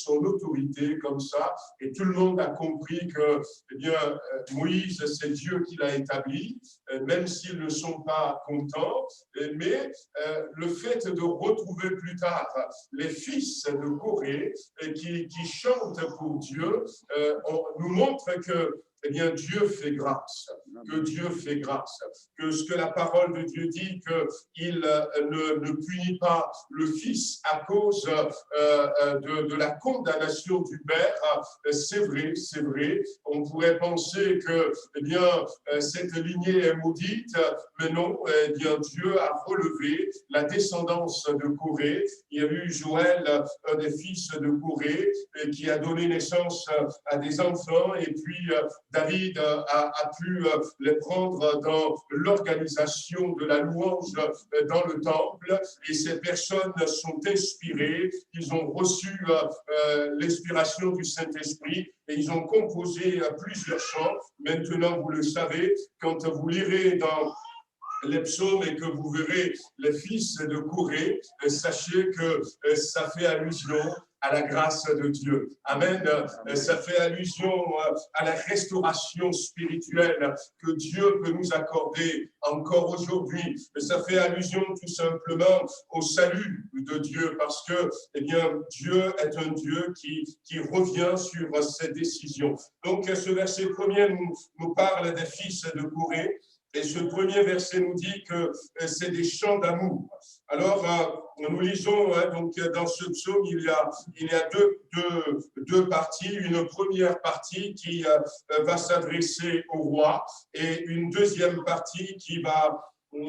son autorité comme ça, et tout le monde a compris que Moïse, c'est Dieu qui l'a établi, même s'ils ne sont pas contents, mais le fait de retrouver plus tard les fils de Corée qui chantent pour Dieu nous montre que Dieu fait grâce, que Dieu fait grâce, que ce que la parole de Dieu dit, qu'il ne punit pas le Fils à cause de la condamnation du Père, c'est vrai, c'est vrai. On pourrait penser que cette lignée est maudite, mais non, Dieu a relevé la descendance de Corée. Il y a eu Joël, un des fils de Corée, qui a donné naissance à des enfants, et puis David a pu les prendre dans l'organisation de la louange dans le temple, et ces personnes sont inspirées, ils ont reçu l'inspiration du Saint-Esprit, et ils ont composé plusieurs chants. Maintenant, vous le savez, quand vous lirez dans les psaumes et que vous verrez les fils de Corée, sachez que ça fait allusion à la grâce de Dieu. Amen. Ça fait allusion à la restauration spirituelle que Dieu peut nous accorder encore aujourd'hui. Ça fait allusion tout simplement au salut de Dieu, parce que Dieu est un Dieu qui revient sur ses décisions. Donc ce verset premier nous parle des fils de Corée. Et ce premier verset nous dit que c'est des chants d'amour. Alors, nous lisons, donc dans ce psaume, il y a deux parties. Une première partie qui va s'adresser au roi, et une deuxième partie qui va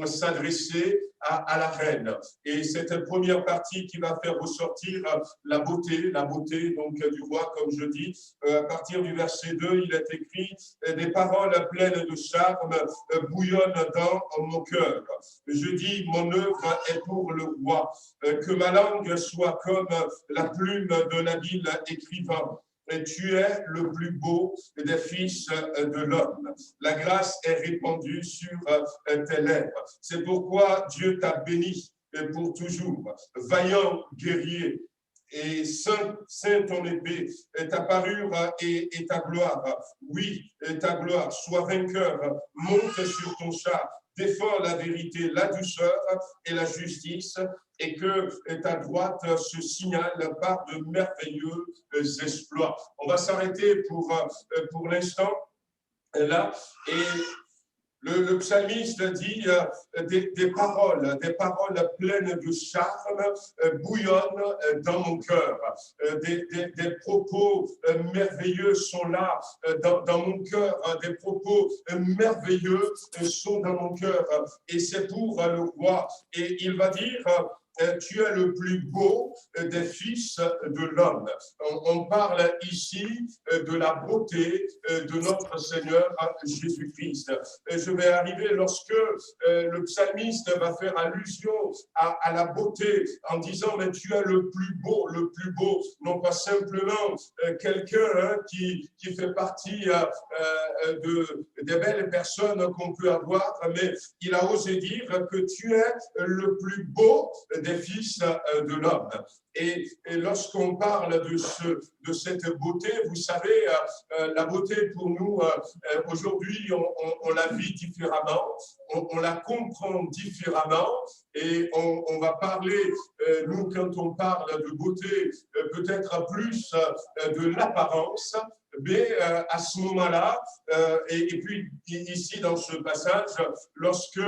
s'adresser à la reine. Et cette première partie qui va faire ressortir la beauté donc du roi, comme je dis. À partir du verset 2, il est écrit « Des paroles pleines de charme bouillonnent dans mon cœur. Je dis, mon œuvre est pour le roi. Que ma langue soit comme la plume d'un habile écrivain. Tu es le plus beau des fils de l'homme. La grâce est répandue sur tes lèvres. C'est pourquoi Dieu t'a béni pour toujours. Vaillant guerrier et saint ton épée, ta parure et ta gloire. Oui, ta gloire, sois vainqueur, monte sur ton char. Défends la vérité, la douceur et la justice, et que ta droite se signale par de merveilleux exploits. On va s'arrêter pour l'instant là, et le psalmiste dit des paroles pleines de charme bouillonnent dans mon cœur. Des propos merveilleux sont là dans mon cœur. Des propos merveilleux sont dans mon cœur. Et c'est pour le roi. Et il va dire... Tu es le plus beau des fils de l'homme. On parle ici de la beauté de notre Seigneur Jésus-Christ. Je vais arriver lorsque le psalmiste va faire allusion à la beauté en disant mais tu es le plus beau, non pas simplement quelqu'un qui fait partie des belles personnes qu'on peut avoir, mais il a osé dire que tu es le plus beau des fils de l'homme. Et lorsqu'on parle de cette beauté, vous savez, la beauté pour nous, aujourd'hui, on la vit différemment, on la comprend différemment, et on va parler, nous, quand on parle de beauté, peut-être plus de l'apparence, mais à ce moment-là, et puis ici dans ce passage, lorsque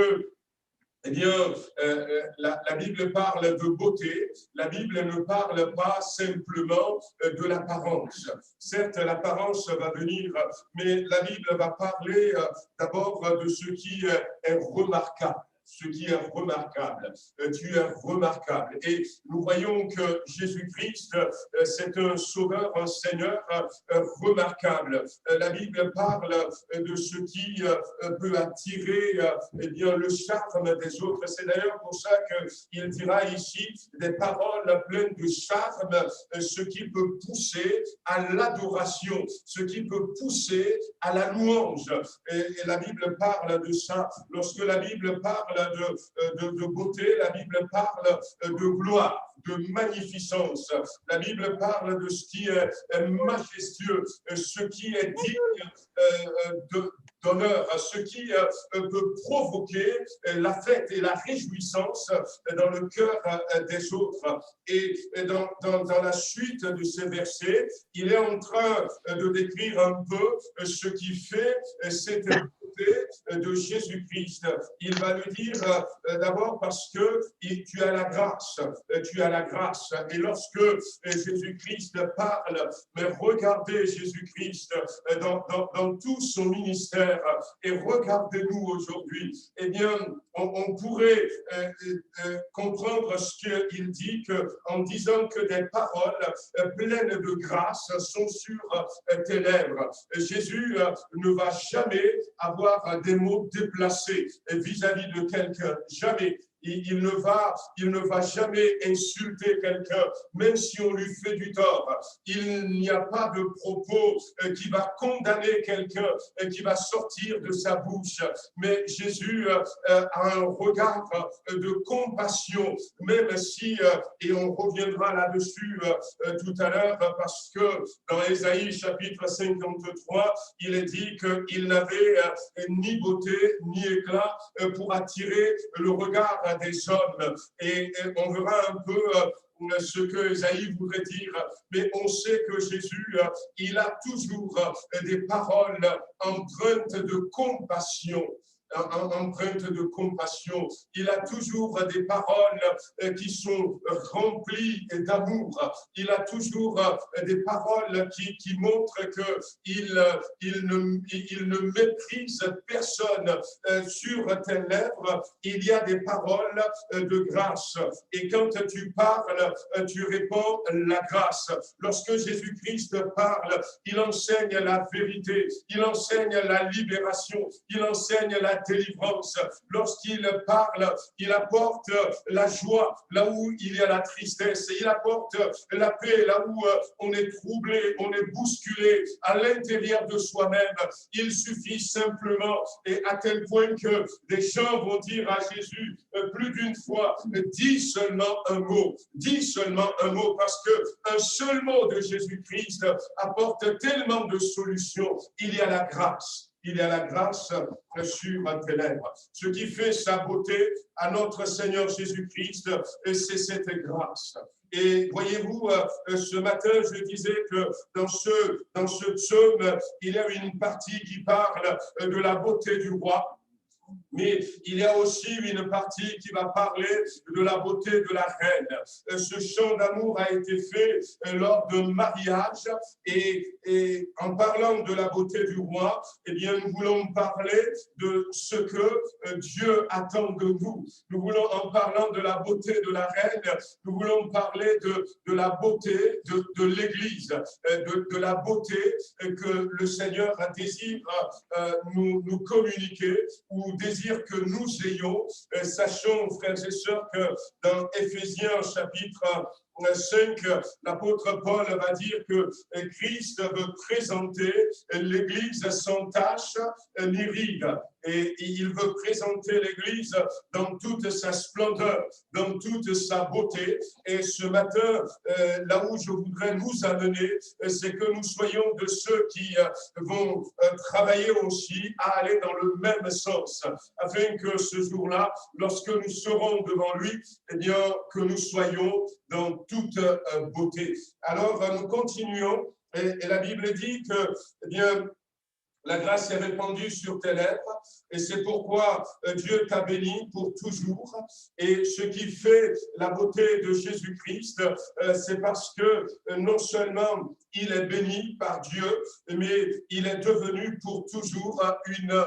la Bible parle de beauté, la Bible ne parle pas simplement de l'apparence. Certes, l'apparence va venir, mais la Bible va parler d'abord de ce qui est remarquable. Ce qui est remarquable. Tu es remarquable. Et nous voyons que Jésus-Christ, c'est un sauveur, un Seigneur remarquable. La Bible parle de ce qui peut attirer le charme des autres. C'est d'ailleurs pour ça qu'il dira ici des paroles pleines de charme, ce qui peut pousser à l'adoration, ce qui peut pousser à la louange. Et la Bible parle de ça. Lorsque la Bible parle de beauté, la Bible parle de gloire, de magnificence. La Bible parle de ce qui est majestueux, ce qui est digne d'honneur, ce qui peut provoquer la fête et la réjouissance dans le cœur des autres. Et dans la suite de ces versets, il est en train de décrire un peu ce qui fait cette beauté de Jésus-Christ. Il va lui dire d'abord parce que tu as la grâce, tu as la grâce. Et lorsque Jésus-Christ parle, mais regardez Jésus-Christ dans tout son ministère et regardez-nous aujourd'hui, eh bien, on pourrait comprendre ce qu'il dit en disant que des paroles pleines de grâce sont sur tes lèvres. Jésus ne va jamais avoir des mots déplacés vis-à-vis de quelqu'un, jamais. Il ne va jamais insulter quelqu'un, même si on lui fait du tort. Il n'y a pas de propos qui va condamner quelqu'un, qui va sortir de sa bouche. Mais Jésus a un regard de compassion, même si, et on reviendra là-dessus tout à l'heure, parce que dans Ésaïe chapitre 53, il est dit qu'il n'avait ni beauté, ni éclat pour attirer le regard des hommes. Et on verra un peu ce que Esaïe voudrait dire, mais on sait que Jésus, il a toujours des paroles empreintes de compassion. Empreinte de compassion. Il a toujours des paroles qui sont remplies d'amour. Il a toujours des paroles qui montrent qu'il ne méprise personne. Sur tes lèvres, il y a des paroles de grâce. Et quand tu parles, tu réponds la grâce. Lorsque Jésus-Christ parle, il enseigne la vérité, il enseigne la libération, il enseigne la délivrance. Lorsqu'il parle, il apporte la joie là où il y a la tristesse. Il apporte la paix là où on est troublé, on est bousculé à l'intérieur de soi-même. Il suffit simplement, et à tel point que des gens vont dire à Jésus plus d'une fois, dis seulement un mot, parce que un seul mot de Jésus-Christ apporte tellement de solutions. Il y a la grâce. Il y a la grâce sur tes lèvres. Ce qui fait sa beauté à notre Seigneur Jésus-Christ, c'est cette grâce. Et voyez-vous, ce matin, je disais que dans ce psaume, il y a une partie qui parle de la beauté du roi. Mais il y a aussi une partie qui va parler de la beauté de la reine. Ce chant d'amour a été fait lors d'un mariage et en parlant de la beauté du roi, eh bien, nous voulons parler de ce que Dieu attend de nous. Nous voulons, en parlant de la beauté de la reine, nous voulons parler de la beauté de l'Église, de la beauté que le Seigneur désire nous communiquer ou désire que nous ayons. Sachons, frères et sœurs, que dans Éphésiens chapitre 5, l'apôtre Paul va dire que Christ veut présenter l'Église sans tache ni ride. Et il veut présenter l'Église dans toute sa splendeur, dans toute sa beauté. Et ce matin, là où je voudrais nous amener, c'est que nous soyons de ceux qui vont travailler aussi à aller dans le même sens, afin que ce jour-là, lorsque nous serons devant lui, eh bien, que nous soyons dans toute beauté. Alors, nous continuons, et la Bible dit que, eh bien, la grâce est répandue sur tes lèvres, et c'est pourquoi Dieu t'a béni pour toujours. Et ce qui fait la beauté de Jésus-Christ, c'est parce que non seulement il est béni par Dieu, mais il est devenu pour toujours une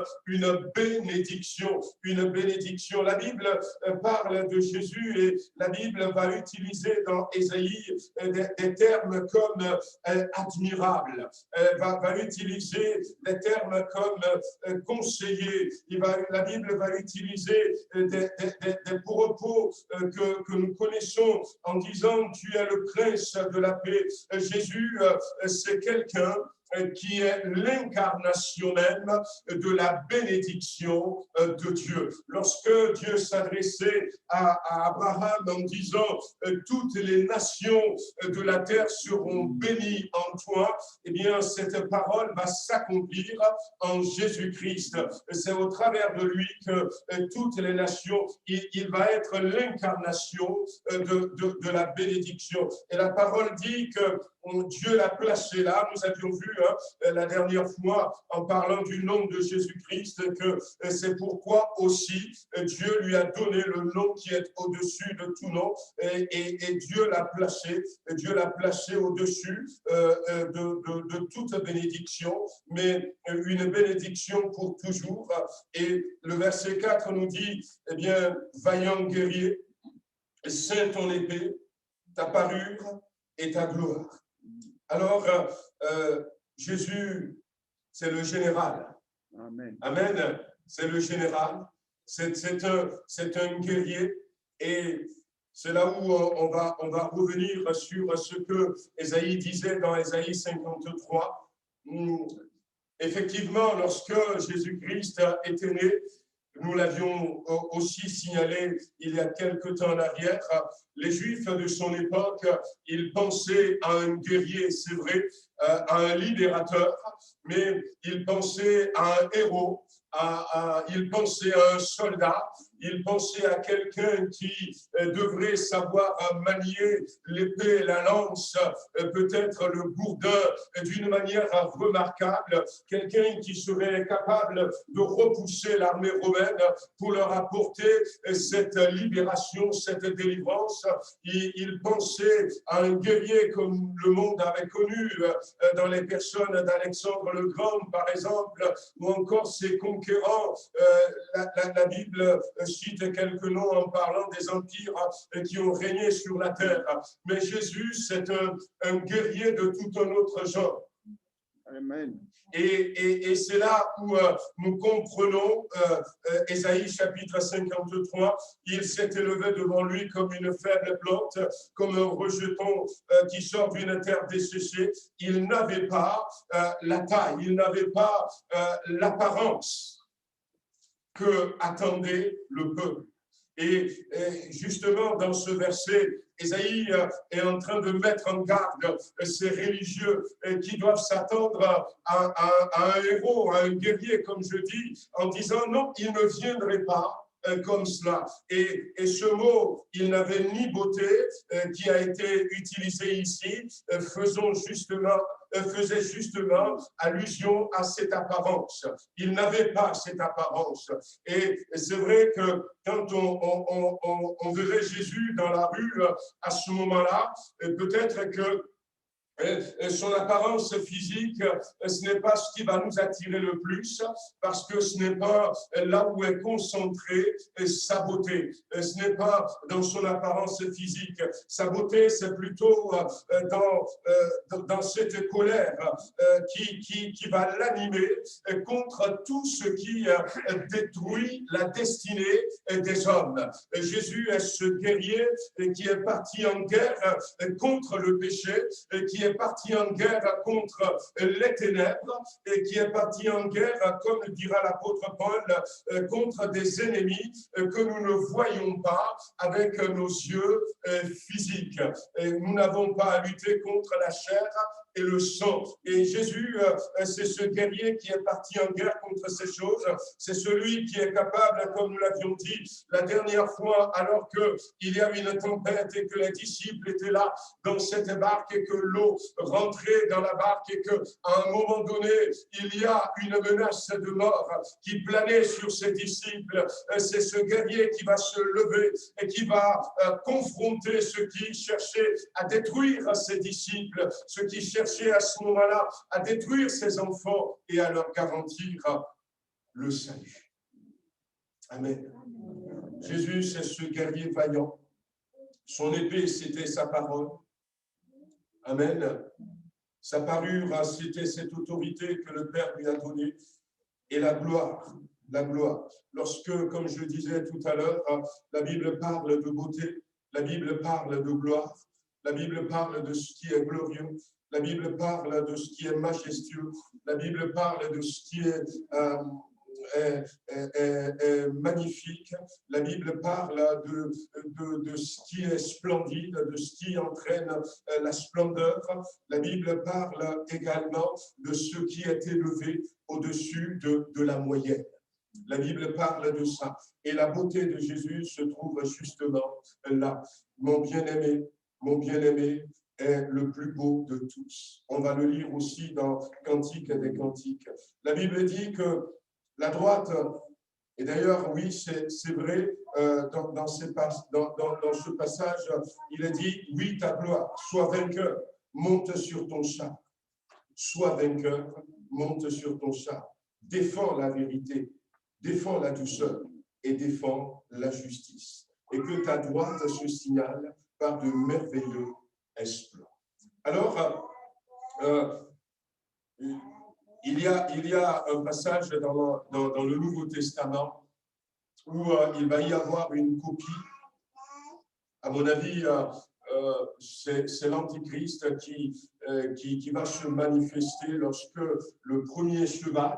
bénédiction. Une bénédiction. La Bible parle de Jésus et la Bible va utiliser dans Ésaïe des termes comme admirable, va utiliser des termes comme conseiller. La Bible va utiliser des propos que nous connaissons en disant tu es le prince de la paix. Jésus, c'est quelqu'un qui est l'incarnation même de la bénédiction de Dieu. Lorsque Dieu s'adressait à Abraham en disant toutes les nations de la terre seront bénies en toi, eh bien cette parole va s'accomplir en Jésus-Christ. C'est au travers de lui que toutes les nations, il va être l'incarnation de la bénédiction. Et la parole dit que Dieu l'a placé là. Nous avions vu la dernière fois en parlant du nom de Jésus-Christ que c'est pourquoi aussi Dieu lui a donné le nom qui est au-dessus de tout nom et Dieu l'a placé au-dessus de toute bénédiction, mais une bénédiction pour toujours. Et le verset 4 nous dit, eh bien, vaillant guerrier, ceins ton épée, ta parure et ta gloire. Alors, Jésus, c'est le général. Amen. Amen. C'est le général. C'est un guerrier. Et c'est là où on va revenir sur ce que Ésaïe disait dans Ésaïe 53. Effectivement, lorsque Jésus-Christ était né, nous l'avions aussi signalé il y a quelque temps en arrière, les Juifs de son époque, ils pensaient à un guerrier, c'est vrai, à un libérateur, mais ils pensaient à un héros, ils pensaient à un soldat, ils pensaient à quelqu'un qui devrait savoir manier l'épée et la lance, peut-être le bourdin d'une manière remarquable, quelqu'un qui serait capable de repousser l'armée romaine pour leur apporter cette libération, cette délivrance. Ils pensaient à un guerrier comme le monde avait connu dans les personnes d'Alexandre le Grand, par exemple, ou encore ses conquérants. La Bible cite quelques noms en parlant des empires qui ont régné sur la terre. Mais Jésus, c'est un guerrier de tout un autre genre. Amen. Et c'est là où nous comprenons Ésaïe chapitre 53, il s'est élevé devant lui comme une faible plante, comme un rejeton qui sort d'une terre desséchée. Il n'avait pas la taille, il n'avait pas l'apparence que attendait le peuple. Et justement, dans ce verset, Ésaïe est en train de mettre en garde ces religieux qui doivent s'attendre à un héros, à un guerrier, comme je dis, en disant non, il ne viendrait pas comme cela. Et ce mot, il n'avait ni beauté, qui a été utilisé ici, faisait justement allusion à cette apparence. Il n'avait pas cette apparence. Et c'est vrai que quand on verrait Jésus dans la rue à ce moment-là, peut-être que son apparence physique, ce n'est pas ce qui va nous attirer le plus, parce que ce n'est pas là où est concentrée sa beauté. Ce n'est pas dans son apparence physique. Sa beauté, c'est plutôt dans cette colère qui va l'animer contre tout ce qui détruit la destinée des hommes. Jésus est ce guerrier qui est parti en guerre contre le péché, qui est parti en guerre contre les ténèbres et qui est parti en guerre, comme dira l'apôtre Paul, contre des ennemis que nous ne voyons pas avec nos yeux physiques. Et nous n'avons pas à lutter contre la chair et le sang. Et Jésus, c'est ce guerrier qui est parti en guerre contre ces choses. C'est celui qui est capable, comme nous l'avions dit la dernière fois, alors qu'il y a une tempête et que les disciples étaient là dans cette barque et que l'eau rentrait dans la barque et qu'à un moment donné, il y a une menace de mort qui planait sur ses disciples. C'est ce guerrier qui va se lever et qui va confronter ceux qui cherchaient à détruire ses disciples, ceux qui cherchaient à ce moment-là à détruire ses enfants et à leur garantir le salut. Amen. Jésus, c'est ce guerrier vaillant. Son épée, c'était sa parole. Amen. Sa parure, c'était cette autorité que le Père lui a donnée. Et la gloire, la gloire. Lorsque, comme je disais tout à l'heure, la Bible parle de beauté, la Bible parle de gloire, la Bible parle de ce qui est glorieux, La Bible parle de ce qui est majestueux. La Bible parle de ce qui est magnifique. La Bible parle de ce qui est splendide, de ce qui entraîne la splendeur. La Bible parle également de ce qui est élevé au-dessus de la moyenne. La Bible parle de ça. Et la beauté de Jésus se trouve justement là. Mon bien-aimé est le plus beau de tous. On va le lire aussi dans Cantique des Cantiques. La Bible dit que la droite, et d'ailleurs, oui, c'est vrai, dans ce passage, il est dit, oui, ta gloire, sois vainqueur, monte sur ton char. Sois vainqueur, monte sur ton char. Défends la vérité, défends la douceur et défends la justice. Et que ta droite se signale par de merveilleux exploits. Alors, il y a un passage dans le Nouveau Testament où il va y avoir une copie. À mon avis, c'est l'Antichrist qui va se manifester lorsque le premier cheval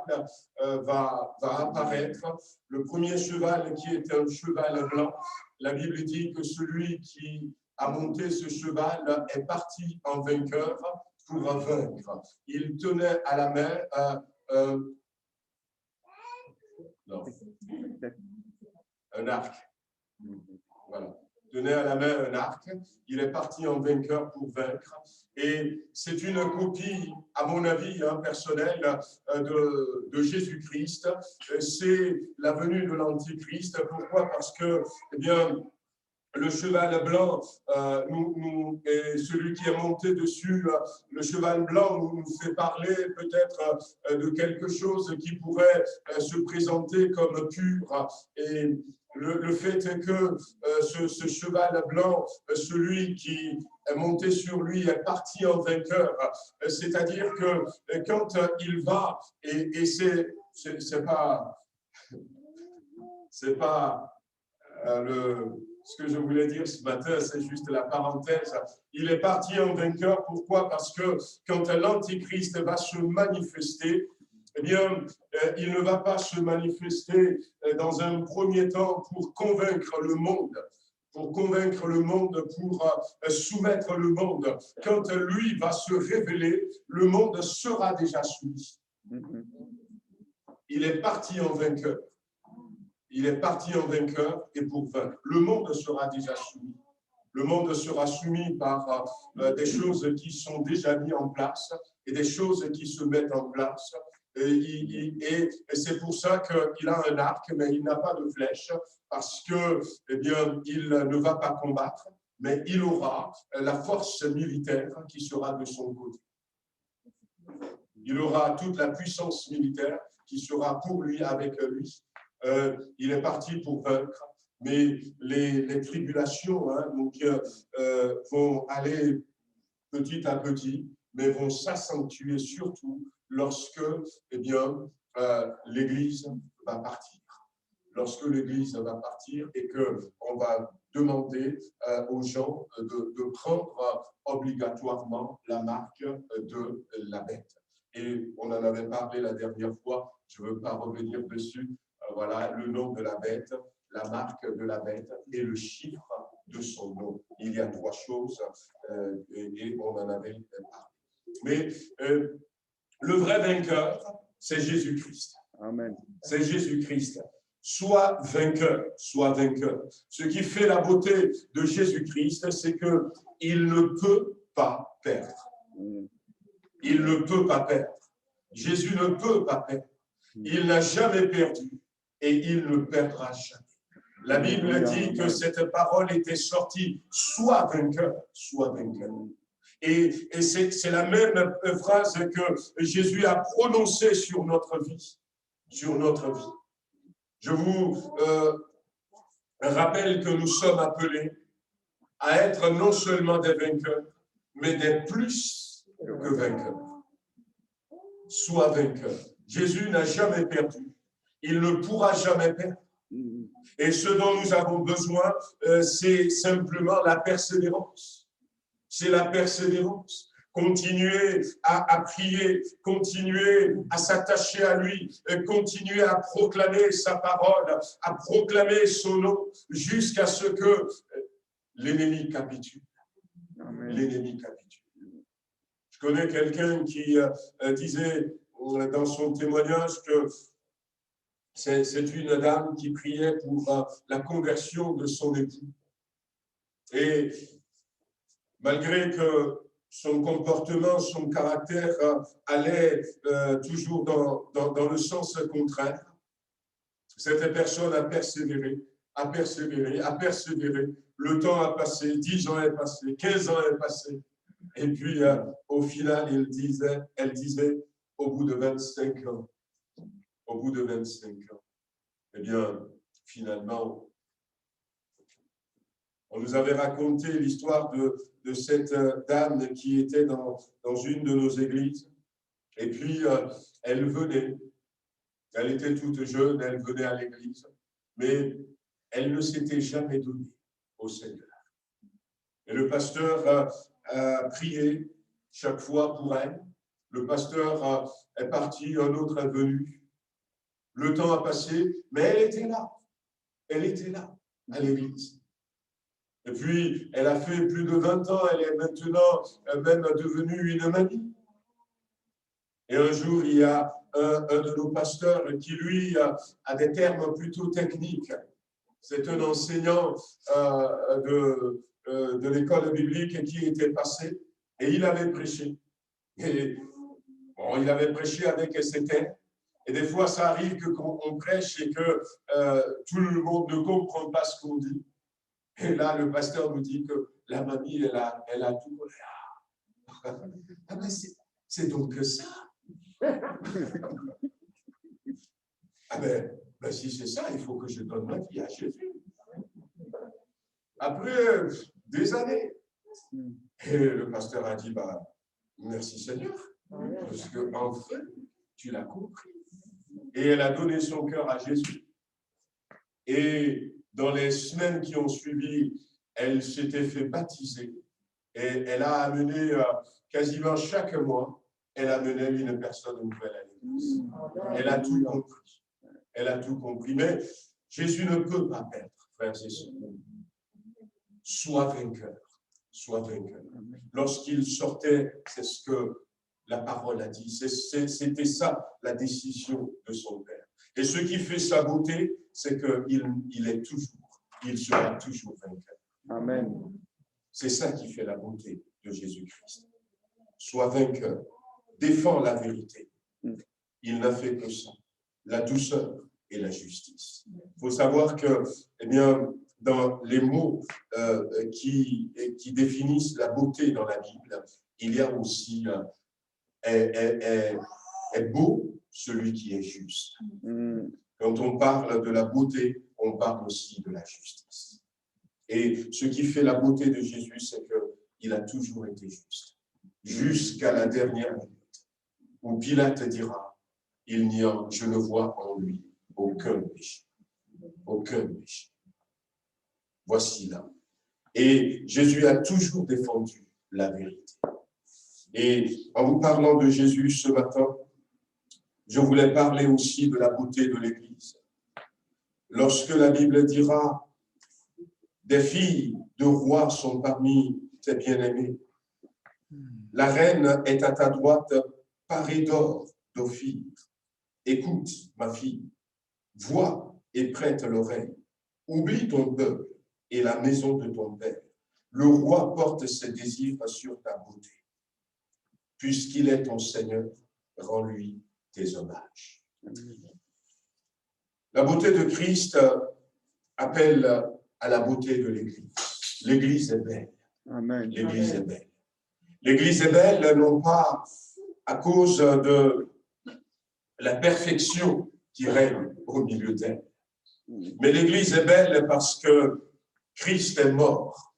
va apparaître. Le premier cheval qui est un cheval blanc. La Bible dit que celui qui a monté ce cheval est parti en vainqueur pour vaincre. Il tenait à la main un arc. Voilà. Tenait à la main un arc. Il est parti en vainqueur pour vaincre. Et c'est une copie, à mon avis, personnelle de Jésus-Christ. C'est la venue de l'Antichrist. Pourquoi? Parce que, eh bien, le cheval blanc, et celui qui est monté dessus, le cheval blanc nous fait parler peut-être de quelque chose qui pourrait se présenter comme pur. Et le fait est que ce cheval blanc, celui qui est monté sur lui est parti en vainqueur. C'est-à-dire que quand il va, et c'est pas ce que je voulais dire ce matin, c'est juste la parenthèse. Il est parti en vainqueur. Pourquoi? Parce que quand l'Antichrist va se manifester, eh bien, il ne va pas se manifester dans un premier temps pour convaincre le monde, pour soumettre le monde. Quand lui va se révéler, le monde sera déjà soumis. Il est parti en vainqueur. Il est parti en vainqueur et pour vaincre. Le monde sera déjà soumis. Le monde sera soumis par des choses qui sont déjà mises en place et des choses qui se mettent en place. Et c'est pour ça qu'il a un arc, mais il n'a pas de flèche, parce que, eh bien, il ne va pas combattre, mais il aura la force militaire qui sera de son côté. Il aura toute la puissance militaire qui sera pour lui, avec lui. Il est parti pour vaincre, mais les tribulations vont aller petit à petit, mais vont s'accentuer surtout lorsque, eh bien, l'Église va partir. Lorsque l'Église va partir et qu'on va demander aux gens de prendre obligatoirement la marque de la bête. Et on en avait parlé la dernière fois, je ne veux pas revenir dessus. Voilà le nom de la bête, la marque de la bête et le chiffre de son nom. Il y a trois choses et on en avait parlé. Mais le vrai vainqueur, c'est Jésus-Christ. Amen. C'est Jésus-Christ. Sois vainqueur, sois vainqueur. Ce qui fait la beauté de Jésus-Christ, c'est qu'il ne peut pas perdre. Il ne peut pas perdre. Jésus ne peut pas perdre. Il n'a jamais perdu. Et il ne perdra jamais. La Bible dit que cette parole était sortie, sois vainqueur, sois vainqueur. Et c'est la même phrase que Jésus a prononcée sur notre vie. Sur notre vie. Je vous rappelle que nous sommes appelés à être non seulement des vainqueurs, mais des plus que vainqueurs. Sois vainqueur. Jésus n'a jamais perdu. Il ne pourra jamais perdre. Et ce dont nous avons besoin, c'est simplement la persévérance. C'est la persévérance. continuez à prier, continuez à s'attacher à lui, continuez à proclamer sa parole, à proclamer son nom, jusqu'à ce que l'ennemi capitule. Amen. L'ennemi capitule. Je connais quelqu'un qui disait dans son témoignage que c'est une dame qui priait pour la conversion de son époux. Et malgré que son comportement, son caractère allait toujours dans le sens contraire, cette personne a persévéré, a persévéré, a persévéré. Le temps a passé, 10 ans est passé, 15 ans est passé. Et puis, au final, elle disait, au bout de 25 ans, eh bien, finalement, on nous avait raconté l'histoire de cette dame qui était dans une de nos églises. Et puis, elle venait. Elle était toute jeune, elle venait à l'église. Mais elle ne s'était jamais donnée au Seigneur. Et le pasteur a prié chaque fois pour elle. Le pasteur est parti, un autre est venu. Le temps a passé, mais elle était là. Elle était là, à l'église. Et puis, elle a fait plus de 20 ans, elle est maintenant même devenue une mamie. Et un jour, il y a un de nos pasteurs qui, lui, a des termes plutôt techniques. C'est un enseignant de l'école biblique qui était passé et il avait prêché. Et bon, il avait prêché avec ses termes. Et des fois, ça arrive qu'on prêche et que tout le monde ne comprend pas ce qu'on dit. Et là, le pasteur nous dit que la mamie, elle a tout. Ah ben c'est donc que ça. Ah ben si c'est ça, il faut que je donne ma vie à Jésus. Après des années. Et le pasteur a dit, merci Seigneur, parce que enfin, tu l'as compris. Et elle a donné son cœur à Jésus. Et dans les semaines qui ont suivi, elle s'était fait baptiser. Et elle a amené quasiment chaque mois, elle amenait une personne nouvelle à l'église. Elle a tout compris. Elle a tout compris. Mais Jésus ne peut pas perdre, frères et sœurs. Sois vainqueur. Sois vainqueur. Lorsqu'il sortait, c'est ce que la parole a dit. C'était ça, la décision de son Père. Et ce qui fait sa beauté, c'est qu'il est toujours, il sera toujours vainqueur. Amen. C'est ça qui fait la beauté de Jésus-Christ. Sois vainqueur. Défends la vérité. Il n'a fait que ça. La douceur et la justice. Il faut savoir que, eh bien, dans les mots qui définissent la beauté dans la Bible, il y a aussi est beau celui qui est juste. Quand on parle de la beauté, on parle aussi de la justice. Et ce qui fait la beauté de Jésus, c'est qu'il a toujours été juste. Jusqu'à la dernière minute, où Pilate dira, je ne vois en lui aucun péché. Aucun péché. Voici là. Et Jésus a toujours défendu la vérité. Et en vous parlant de Jésus ce matin, je voulais parler aussi de la beauté de l'Église. Lorsque la Bible dira, des filles de rois sont parmi tes bien-aimés, la reine est à ta droite, parée d'or, d'Ophir. Écoute, ma fille, vois et prête l'oreille. Oublie ton peuple et la maison de ton père. Le roi porte ses désirs sur ta beauté. Puisqu'il est ton Seigneur, rends-lui tes hommages. La beauté de Christ appelle à la beauté de l'Église. L'Église est belle. Amen. L'Église est belle. L'Église est belle non pas à cause de la perfection qui règne au milieu d'elle, mais l'Église est belle parce que Christ est mort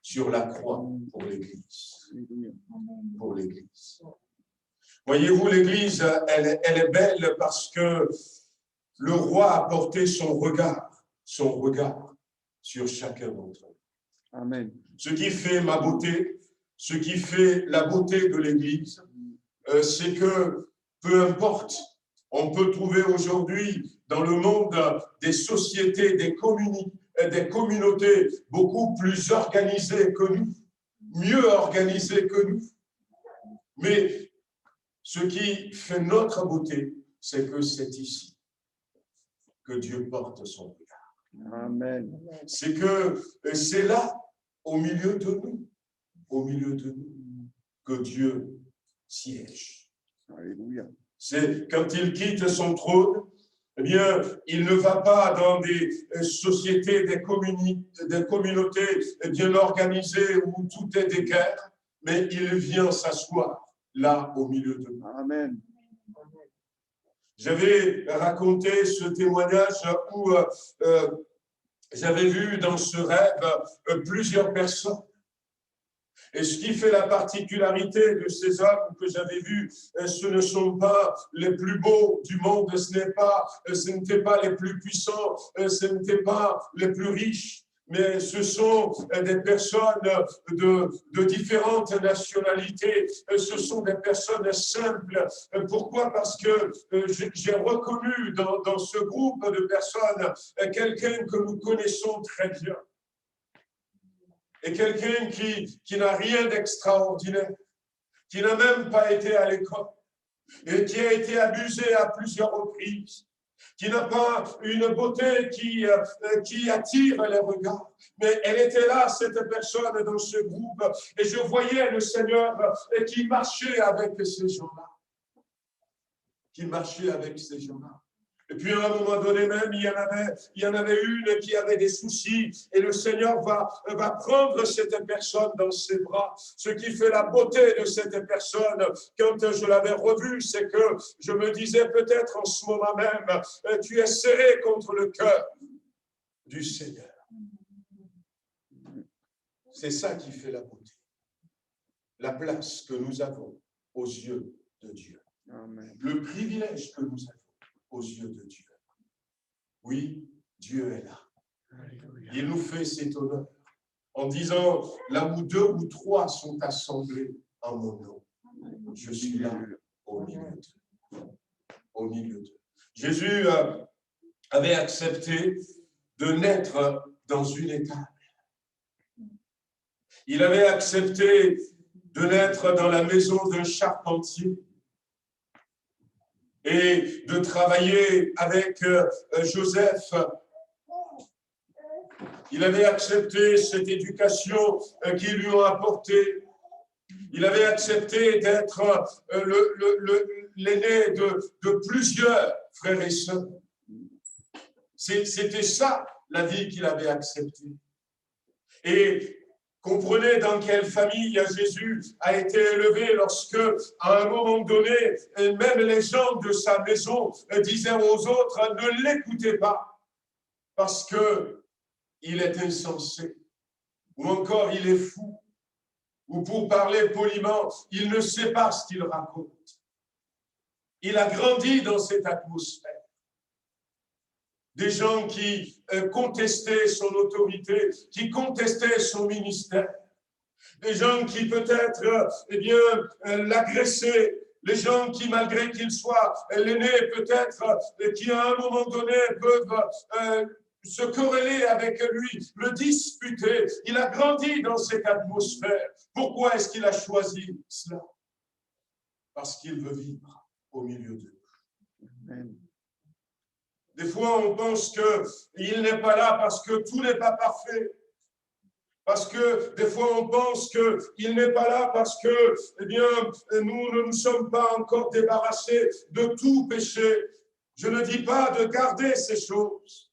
sur la croix pour l'Église. Pour l'Église. Voyez-vous, l'Église, elle est belle parce que le roi a porté son regard sur chacun d'entre nous. Amen. Ce qui fait ma beauté, ce qui fait la beauté de l'Église, c'est que peu importe, on peut trouver aujourd'hui dans le monde des sociétés, des communautés beaucoup plus organisées que nous, mieux organisées que nous. Mais ce qui fait notre beauté, c'est que c'est ici que Dieu porte son regard. Amen. C'est que c'est là, au milieu de nous, que Dieu siège. Alléluia. C'est quand il quitte son trône, eh bien, il ne va pas dans des sociétés, des communautés bien organisées où tout est d'équerre, mais il vient s'asseoir là au milieu de nous. Amen. J'avais raconté ce témoignage où j'avais vu dans ce rêve plusieurs personnes. Et ce qui fait la particularité de ces hommes que j'avais vus, ce ne sont pas les plus beaux du monde, ce n'étaient pas les plus puissants, ce n'étaient pas les plus riches, mais ce sont des personnes de différentes nationalités, ce sont des personnes simples. Pourquoi? Parce que j'ai reconnu dans ce groupe de personnes quelqu'un que nous connaissons très bien. Et quelqu'un qui n'a rien d'extraordinaire, qui n'a même pas été à l'école, et qui a été abusé à plusieurs reprises, qui n'a pas une beauté qui attire les regards. Mais elle était là, cette personne, dans ce groupe, et je voyais le Seigneur qui marchait avec ces gens-là. Qui marchait avec ces gens-là. Et puis à un moment donné même, il y en avait une qui avait des soucis et le Seigneur va prendre cette personne dans ses bras. Ce qui fait la beauté de cette personne, quand je l'avais revue, c'est que je me disais peut-être en ce moment même, tu es serré contre le cœur du Seigneur. C'est ça qui fait la beauté. La place que nous avons aux yeux de Dieu. Amen. Le privilège que nous avons aux yeux de Dieu. Oui, Dieu est là. Alléluia. Il nous fait cet honneur en disant, là où 2 ou 3 sont assemblés en mon nom, je suis là au milieu d'eux. Au milieu d'eux. Jésus avait accepté de naître dans une étable. Il avait accepté de naître dans la maison d'un charpentier et de travailler avec Joseph. Il avait accepté cette éducation qu'ils lui ont apportée. Il avait accepté d'être l'aîné de plusieurs frères et sœurs. C'était ça, la vie qu'il avait acceptée. Et comprenez dans quelle famille Jésus a été élevé lorsque, à un moment donné, même les gens de sa maison disaient aux autres, ne l'écoutez pas, parce qu'il est insensé, ou encore il est fou, ou pour parler poliment, il ne sait pas ce qu'il raconte. Il a grandi dans cette atmosphère. Des gens qui contestaient son autorité, qui contestaient son ministère. Des gens qui peut-être l'agressaient. Les gens qui, malgré qu'il soit l'aîné, peut-être, qui à un moment donné peuvent se corréler avec lui, le disputer. Il a grandi dans cette atmosphère. Pourquoi est-ce qu'il a choisi cela? Parce qu'il veut vivre au milieu d'eux. Amen. Des fois, on pense qu'il n'est pas là parce que tout n'est pas parfait. Parce que des fois, on pense qu'il n'est pas là parce que, nous ne nous sommes pas encore débarrassés de tout péché. Je ne dis pas de garder ces choses.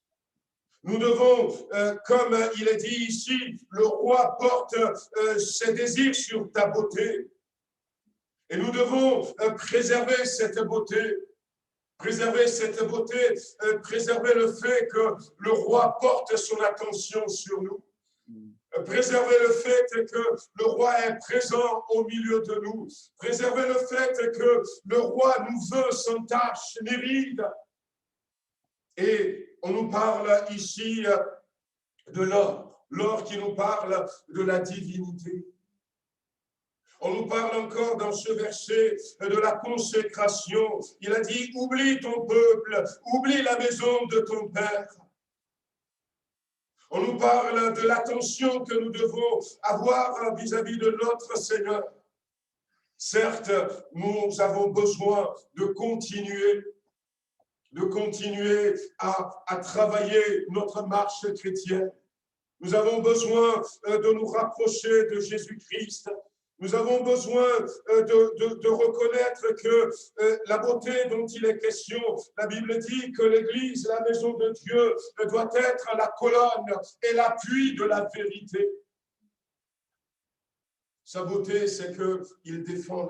Nous devons, comme il est dit ici, le roi porte ses désirs sur ta beauté. Et nous devons préserver cette beauté. Préserver cette beauté, préserver le fait que le roi porte son attention sur nous. Préserver le fait que le roi est présent au milieu de nous. Préserver le fait que le roi nous veut sans tache ni ride. Et on nous parle ici de l'or. L'or qui nous parle de la divinité. On nous parle encore dans ce verset de la consécration. Il a dit, oublie ton peuple, oublie la maison de ton père. On nous parle de l'attention que nous devons avoir vis-à-vis de notre Seigneur. Certes, nous avons besoin de continuer à travailler notre marche chrétienne. Nous avons besoin de nous rapprocher de Jésus-Christ. Nous avons besoin de reconnaître que la beauté dont il est question, la Bible dit que l'Église, la maison de Dieu, doit être la colonne et l'appui de la vérité. Sa beauté, c'est qu'il défend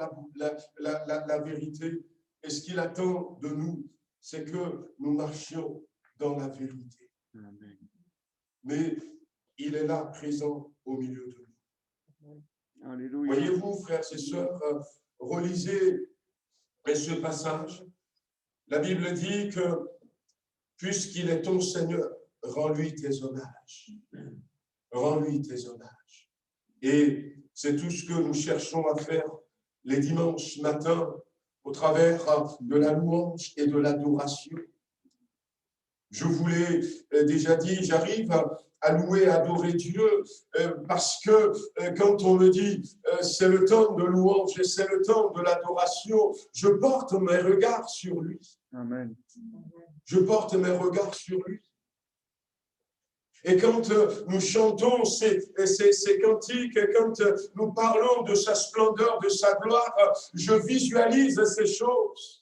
la vérité. Et ce qu'il attend de nous, c'est que nous marchions dans la vérité. Amen. Mais il est là, présent au milieu de nous. Alléluia. Voyez-vous, frères et sœurs, relisez ce passage. La Bible dit que, puisqu'il est ton Seigneur, rends-lui tes hommages. Rends-lui tes hommages. Et c'est tout ce que nous cherchons à faire les dimanches matins au travers de la louange et de l'adoration. Je vous l'ai déjà dit, j'arrive à louer, à adorer Dieu parce que quand on me dit c'est le temps de louange et c'est le temps de l'adoration, je porte mes regards sur lui. Amen. Je porte mes regards sur lui. Et quand nous chantons ces cantiques, quand nous parlons de sa splendeur, de sa gloire, je visualise ces choses.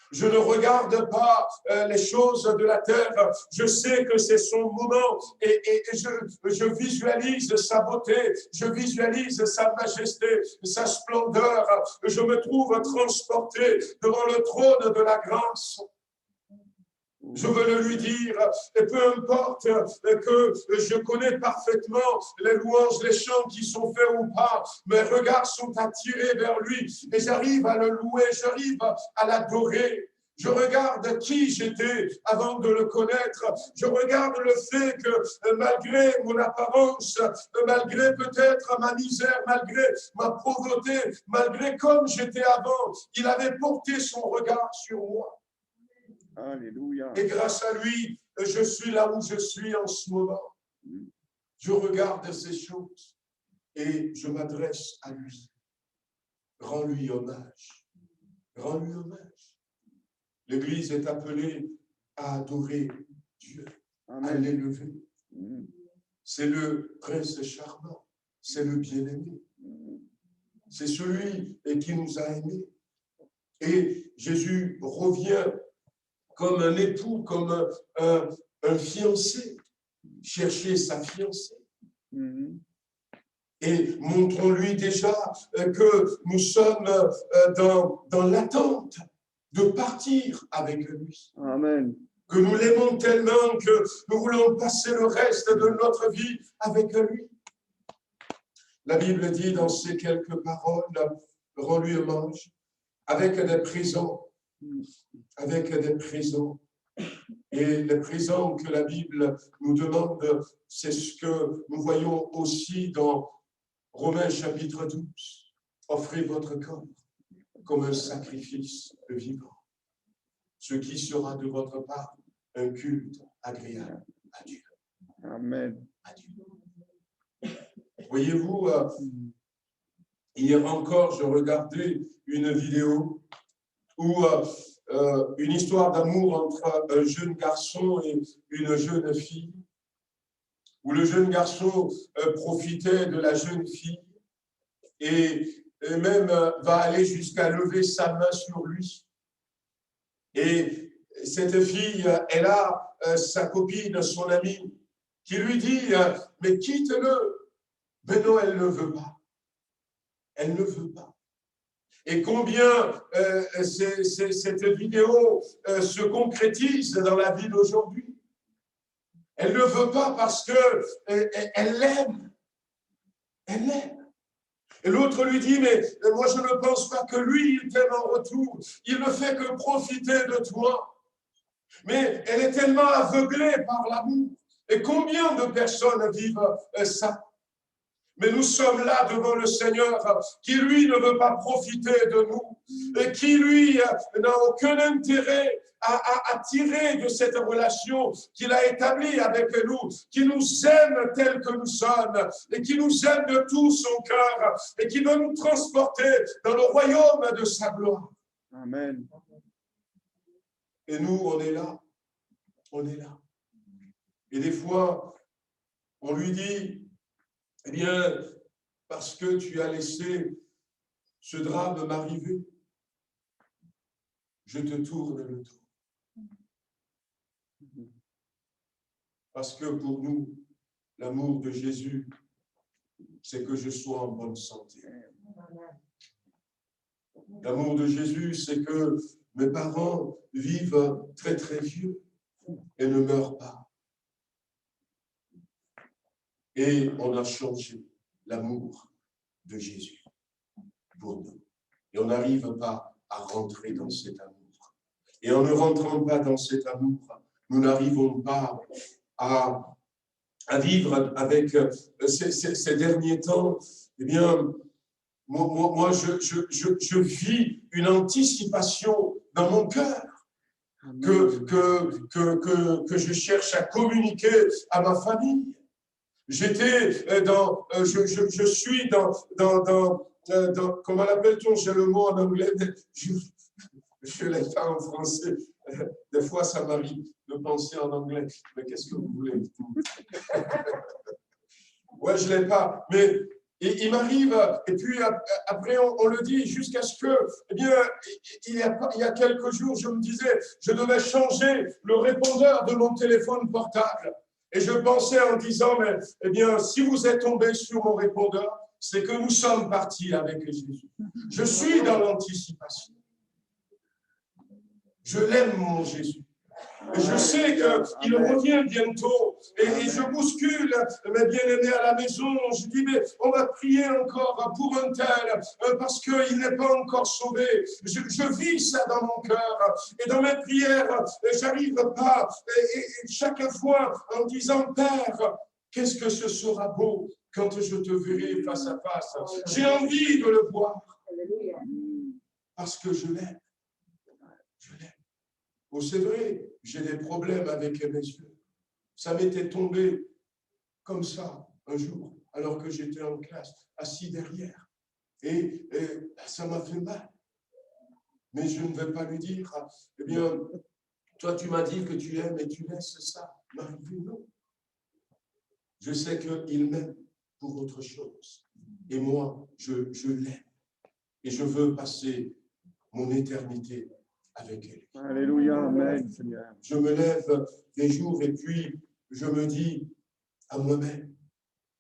Je ne regarde pas les choses de la terre. Je sais que c'est son moment et je visualise sa beauté, je visualise sa majesté, sa splendeur. Je me trouve transporté devant le trône de la grâce. Je veux le lui dire, et peu importe que je connais parfaitement les louanges, les chants qui sont faits ou pas, mes regards sont attirés vers lui et j'arrive à le louer, j'arrive à l'adorer. Je regarde qui j'étais avant de le connaître. Je regarde le fait que malgré mon apparence, malgré peut-être ma misère, malgré ma pauvreté, malgré comme j'étais avant, il avait porté son regard sur moi. Alléluia. Et grâce à lui, je suis là où je suis en ce moment. Je regarde ces choses et je m'adresse à lui. Rends-lui hommage. Rends-lui hommage. L'Église est appelée à adorer Dieu, à l'élever. C'est le prince charmant, c'est le bien-aimé. C'est celui qui nous a aimés. Et Jésus revient comme un époux, comme un fiancé, chercher sa fiancée. Et montrons-lui déjà que nous sommes dans l'attente de partir avec lui. Amen. Que nous l'aimons tellement que nous voulons passer le reste de notre vie avec lui. La Bible dit dans ces quelques paroles, rends-lui hommage, avec des présents. Avec des présents. Et les présents que la Bible nous demande, c'est ce que nous voyons aussi dans Romains chapitre 12. Offrez votre corps comme un sacrifice vivant, ce qui sera de votre part un culte agréable à Dieu. Amen. À Dieu. Voyez-vous, hier encore, je regardais une vidéo où une histoire d'amour entre un jeune garçon et une jeune fille, où le jeune garçon profitait de la jeune fille et même va aller jusqu'à lever sa main sur lui. Et cette fille, elle a sa copine, son amie, qui lui dit « Mais quitte-le !» Mais non, elle ne veut pas. Elle ne veut pas. Et combien cette vidéo se concrétise dans la vie d'aujourd'hui. Elle ne veut pas parce qu'elle l'aime. Elle l'aime. Et l'autre lui dit, mais moi je ne pense pas que lui, il t'aime en retour. Il ne fait que profiter de toi. Mais elle est tellement aveuglée par l'amour. Et combien de personnes vivent ça? Mais nous sommes là devant le Seigneur qui, lui, ne veut pas profiter de nous et qui, lui, n'a aucun intérêt à tirer de cette relation qu'il a établie avec nous, qui nous aime tel que nous sommes et qui nous aime de tout son cœur et qui veut nous transporter dans le royaume de sa gloire. Amen. Et nous, on est là. On est là. Et des fois, on lui dit, eh bien, parce que tu as laissé ce drame m'arriver, je te tourne le dos. Parce que pour nous, l'amour de Jésus, c'est que je sois en bonne santé. L'amour de Jésus, c'est que mes parents vivent très très vieux et ne meurent pas. Et on a changé l'amour de Jésus pour nous. Et on n'arrive pas à rentrer dans cet amour. Et en ne rentrant pas dans cet amour, nous n'arrivons pas à vivre avec ces derniers temps. Eh bien, moi je vis une anticipation dans mon cœur que je cherche à communiquer à ma famille. J'étais je suis dans comment l'appelle-t-on, j'ai le mot en anglais, je l'ai fait en français. Des fois, ça m'arrive de penser en anglais. Mais qu'est-ce que vous voulez? Ouais, je ne l'ai pas. Mais il m'arrive, et puis après, on le dit, jusqu'à ce que, eh bien, il y a quelques jours, je me disais, je devais changer le répondeur de mon téléphone portable. Et je pensais en disant, mais, eh bien, si vous êtes tombé sur mon répondeur, c'est que nous sommes partis avec Jésus. Je suis dans l'anticipation. Je l'aime, mon Jésus. Et je sais qu'il revient bientôt. Et je bouscule mes bien-aimés à la maison. Je dis, mais on va prier encore pour un tel, parce qu'il n'est pas encore sauvé. Je vis ça dans mon cœur. Et dans mes prières, je n'arrive pas. Et chaque fois, en disant, Père, qu'est-ce que ce sera beau quand je te verrai face à face. J'ai envie de le voir. Parce que je l'aime. Je l'aime. Oh, c'est vrai, j'ai des problèmes avec mes yeux. Ça m'était tombé comme ça un jour, alors que j'étais en classe, assis derrière. Et ça m'a fait mal. Mais je ne vais pas lui dire, eh bien, toi tu m'as dit que tu aimes et tu laisses ça m'arriver. Non. Je sais qu'il m'aime pour autre chose. Et moi, je l'aime. Et je veux passer mon éternité avec elle. Alléluia, amen, Seigneur. Je me lève des jours et puis je me dis à moi-même,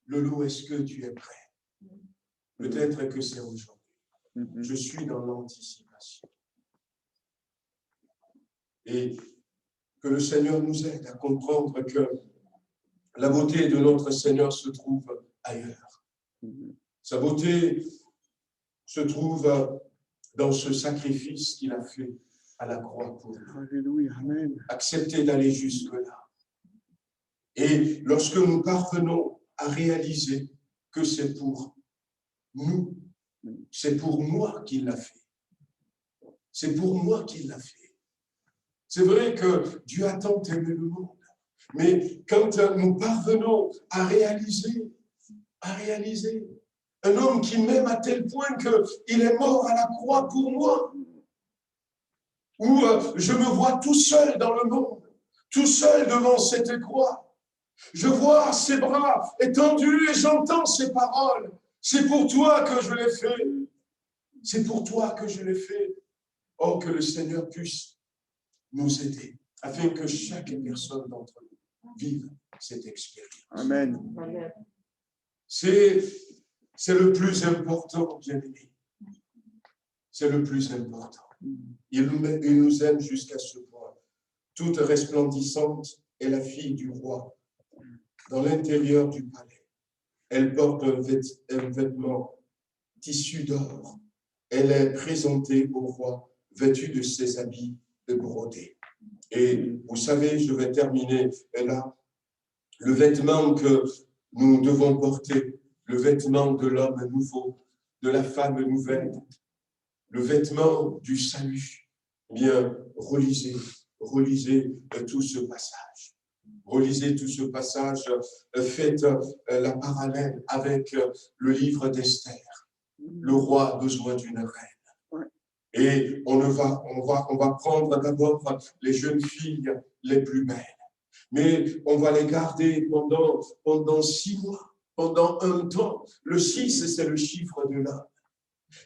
Lolo, est-ce que tu es prêt? Peut-être que c'est aujourd'hui. Je suis dans l'anticipation. Et que le Seigneur nous aide à comprendre que la beauté de notre Seigneur se trouve ailleurs. Sa beauté se trouve dans ce sacrifice qu'il a fait à la croix pour nous. Alléluia, amen. Accepter d'aller jusque-là. Et lorsque nous parvenons à réaliser que c'est pour nous, c'est pour moi qu'il l'a fait. C'est pour moi qu'il l'a fait. C'est vrai que Dieu a tant aimé le monde, mais quand nous parvenons à réaliser, un homme qui m'aime à tel point qu'il est mort à la croix pour moi, où je me vois tout seul dans le monde, tout seul devant cette croix. Je vois ses bras étendus et j'entends ses paroles. C'est pour toi que je l'ai fait. C'est pour toi que je l'ai fait. Oh, que le Seigneur puisse nous aider, afin que chaque personne d'entre nous vive cette expérience. Amen. C'est le plus important, bien-aimé. C'est le plus important. Il nous aime jusqu'à ce point. Toute resplendissante est la fille du roi. Dans l'intérieur du palais, elle porte un vêtement tissu d'or. Elle est présentée au roi, vêtue de ses habits brodés. Et vous savez, je vais terminer là. Le vêtement que nous devons porter le vêtement de l'homme nouveau, de la femme nouvelle, le vêtement du salut. Eh bien, relisez tout ce passage. Relisez tout ce passage, faites la parallèle avec le livre d'Esther. Le roi a besoin d'une reine. Et on va prendre d'abord les jeunes filles les plus belles. Mais on va les garder pendant 6 mois, pendant un temps. Le 6, c'est le chiffre de l'homme.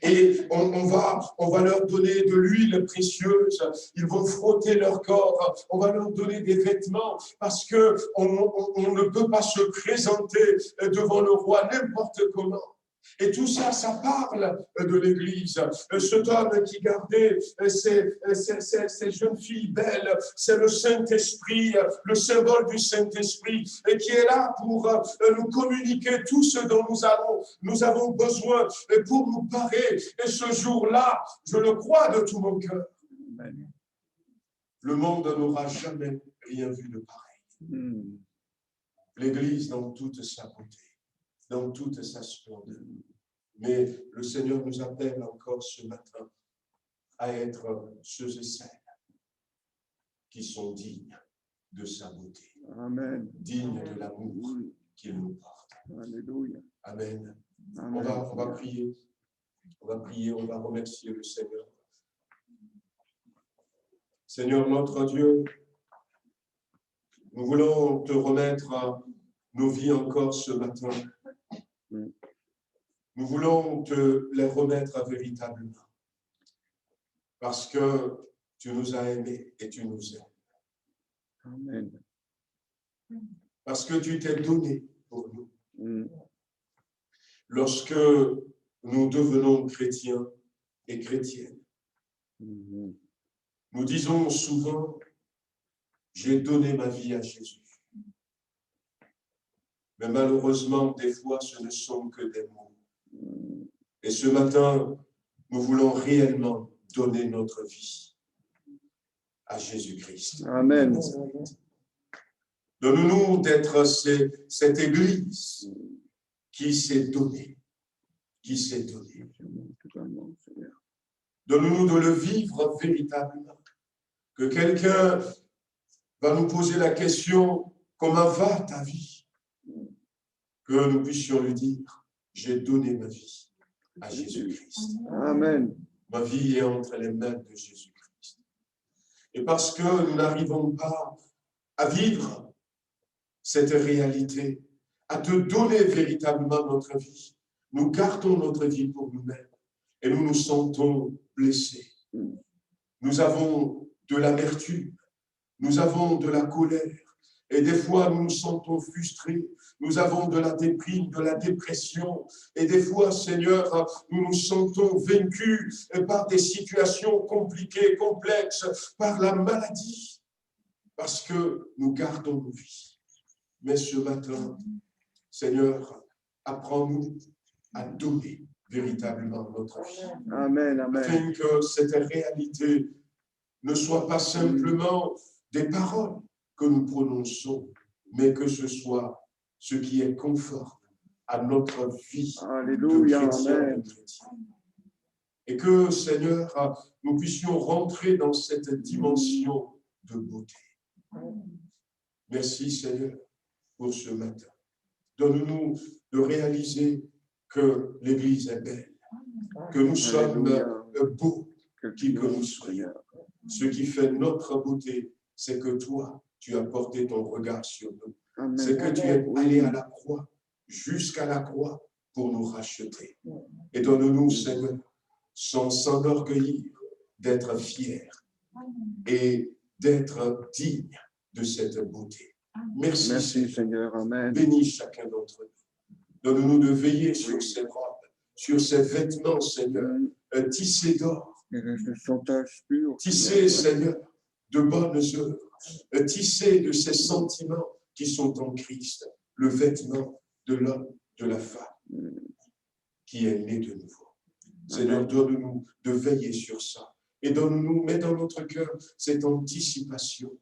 Et on va leur donner de l'huile précieuse, ils vont frotter leur corps, on va leur donner des vêtements parce qu'on ne peut pas se présenter devant le roi n'importe comment. Et tout ça, ça parle de l'Église. Cet homme qui gardait ces jeunes filles belles, c'est le Saint-Esprit, le symbole du Saint-Esprit, et qui est là pour nous communiquer tout ce dont nous avons besoin pour nous parer. Et ce jour-là, je le crois de tout mon cœur. Le monde n'aura jamais rien vu de pareil. L'Église dans toute sa beauté, dans toute sa splendeur. Mais le Seigneur nous appelle encore ce matin à être ceux et celles qui sont dignes de sa beauté. Amen. Dignes de l'amour qu'il nous porte. Alléluia. Amen. Amen. On va prier. On va prier, on va remercier le Seigneur. Seigneur notre Dieu, nous voulons te remettre nos vies encore ce matin. Nous voulons te les remettre véritablement parce que tu nous as aimés et tu nous aimes. Amen. Parce que tu t'es donné pour nous. Lorsque nous devenons chrétiens et chrétiennes, nous disons souvent, j'ai donné ma vie à Jésus. Mais malheureusement, des fois, ce ne sont que des mots. Et ce matin, nous voulons réellement donner notre vie à Jésus-Christ. Amen. Donne-nous d'être cette Église qui s'est donnée, Donne-nous de le vivre véritablement. Que quelqu'un va nous poser la question, comment va ta vie? Que nous puissions lui dire, j'ai donné ma vie à Jésus-Christ. Amen. Ma vie est entre les mains de Jésus-Christ. Et parce que nous n'arrivons pas à vivre cette réalité, à te donner véritablement notre vie, nous gardons notre vie pour nous-mêmes et nous nous sentons blessés. Nous avons de l'amertume, nous avons de la colère et des fois nous nous sentons frustrés, nous avons de la déprime, de la dépression et des fois, Seigneur, nous nous sentons vaincus par des situations compliquées, complexes, par la maladie, parce que nous gardons nos vies. Mais ce matin, Seigneur, apprends-nous à donner véritablement notre vie. Amen, amen. Afin que cette réalité ne soit pas simplement des paroles que nous prononçons, mais que ce soit ce qui est conforme à notre vie Alléluia, de chrétien, amen. Et que, Seigneur, nous puissions rentrer dans cette dimension de beauté. Merci, Seigneur, pour ce matin. Donne-nous de réaliser que l'Église est belle, que nous sommes beaux, qui que nous soyons. Ce qui fait notre beauté, c'est que toi, tu as porté ton regard sur nous. C'est que tu es allé à la croix, jusqu'à la croix, pour nous racheter. Et donne-nous, Seigneur, sans s'enorgueillir, d'être fiers et d'être dignes de cette beauté. Merci, Seigneur. Amen. Bénis chacun d'entre nous. Donne-nous de veiller sur ces robes, sur ces vêtements, Seigneur, tissés d'or, tissés, Seigneur, de bonnes œuvres, tissés de ces sentiments qui sont en Christ, le vêtement de l'homme, de la femme, qui est né de nouveau. Seigneur, donne-nous de veiller sur ça. Et donne-nous, mets dans notre cœur cette anticipation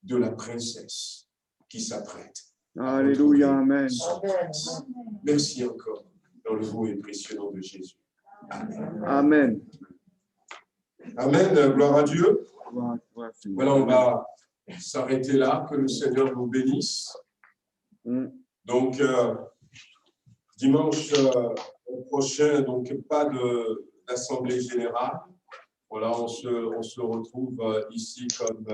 de la princesse qui s'apprête Alléluia, Amen. Merci encore, dans le beau et précieux nom de Jésus. Amen. Amen, gloire à Dieu. Gloire à toi, Seigneur. Voilà, on va s'arrêter là, que le Seigneur nous bénisse. Donc, dimanche prochain, donc pas d'assemblée générale. Voilà, on se retrouve ici comme